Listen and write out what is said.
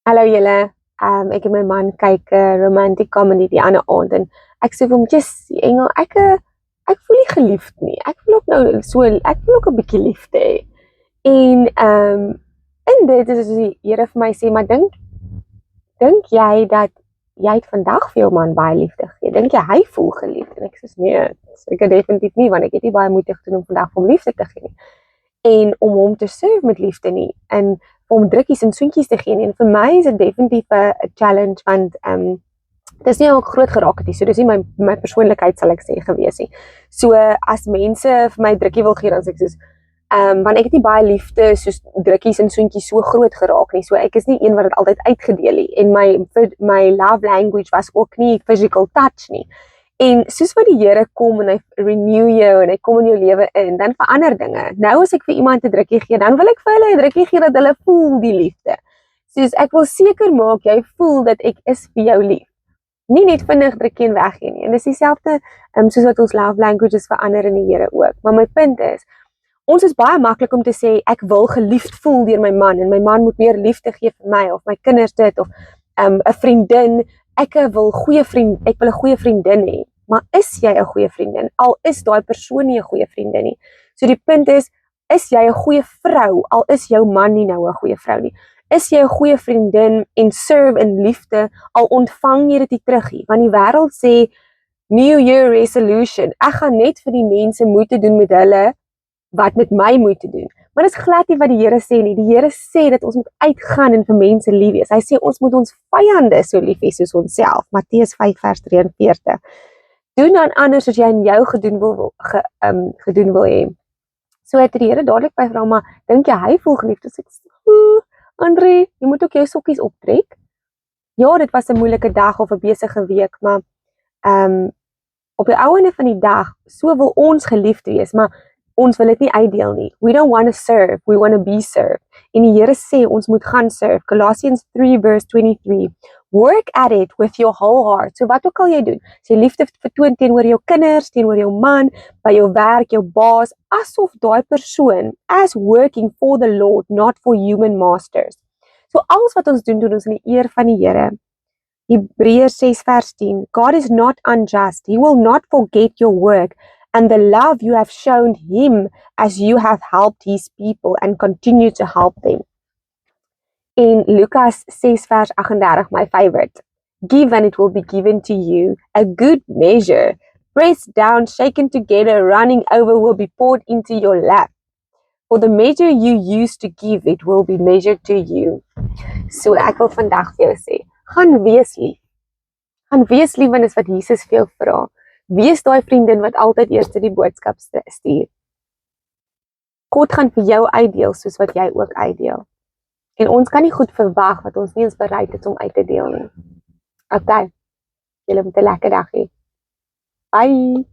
Hallo julle, ek en my man kyk 'n romantic comedy die ander aand en ek sê vir hom, "Jess, Engel, ek voel nie geliefd nie. Ek voel ook nou ek voel ook 'n bietjie liefde hê." En in dit is die Here vir my sê, "Maar dink jy dat jy het vandag vir jou man baie liefde gegee? Dink jy hy voel geliefd?" En ek sê, "Nee, seker definitief nie, want ek het nie baie moeite gedoen om vandag vir hom liefde te gee nie." En om hom te serve met liefde nie en om drukkies en soentjies te gee nie. En vir my is dit definitief 'n challenge want dis nie ook groot geraak het nie. So dis nie my persoonlikheid sal ek sê gewees nie. So as mense vir my drukkie wil gee dan sê ek soos want ek het nie baie liefde soos drukkies en soentjies so groot geraak nie. So ek is nie een wat dit altyd uitgedeel het en my love language was ook nie physical touch nie. En soos wat die Here kom en hy renew jou en hy kom in jou lewe in, dan verander dinge. Nou as ek vir iemand 'n drukkie gee, dan wil ek vir hulle 'n drukkie gee dat hulle voel die liefde. Soos ek wil seker maak jy voel dat ek is vir jou lief. Nie net vinnig drukkie en weggee nie. En dis dieselfde soos wat ons love languages verander in die Here ook. Maar my punt is, ons is baie maklik om te sê ek wil geliefd voel deur my man en my man moet meer liefde gee vir my of my kinders dit of 'n vriendin. Ek wil 'n goeie vriendin hê. Maar is jy 'n goeie vriendin? Al is daai persoon nie 'n goeie vriendin nie. So die punt is jy 'n goeie vrou al is jou man nie nou 'n goeie vrou nie? Is jy 'n goeie vriendin en serve in liefde al ontvang jy dit nie terug nie? Want die wêreld sê New Year resolution. Ek gaan net vir die mense moeite doen met hulle wat met my moeite doen. Maar dis glad nie wat die Here sê nie. Die Here sê dat ons moet uitgaan en vir mense lief wees. Hy sê ons moet ons vyande so lief hê soos onsself. Matteus 5 vers 43. Doen aan anders as jy aan jou gedoen wil hê. So het die Here dadelik by vra, maar dink jy hy voel geliefd? Dus ek sê, André, jy moet ook jou sokkies optrek. Ja, dit was 'n moeilike dag of 'n besige week, maar op die ou ende van die dag, so wil ons geliefd wees, maar ons wil dit nie uitdeel nie. We don't want to serve, we want to be served. En die Here sê ons moet gaan serve. Colossians 3 verse 23. Work at it with your whole heart. So wat ook al jy doen, as jy liefde vertoon teenoor jou kinders, teenoor jou man, by jou werk, jou baas, asof daai persoon as working for the Lord, not for human masters. So alles wat ons doen ons in die eer van die Here. Hebreërs 6 vers 10. God is not unjust. He will not forget your work and the love you have shown him as you have helped his people and continue to help them. In Lukas 6 vers 38, my favorite. Give and it will be given to you, a good measure, pressed down, shaken together, running over will be poured into your lap. For the measure you use to give, it will be measured to you. So ek wil vandag vir jou sê, gaan wees lief. Gaan wees lief want dis wat Jesus vir jou vra. Wees daai vriendin wat altyd eers die boodskap stuur. God gaan vir jou uitdeel soos wat jy ook uitdeel. En ons kan nie goed verwag wat ons nie eens bereid is om uit te deel nie. Okay. Julle moet 'n lekker dag hê. Bye.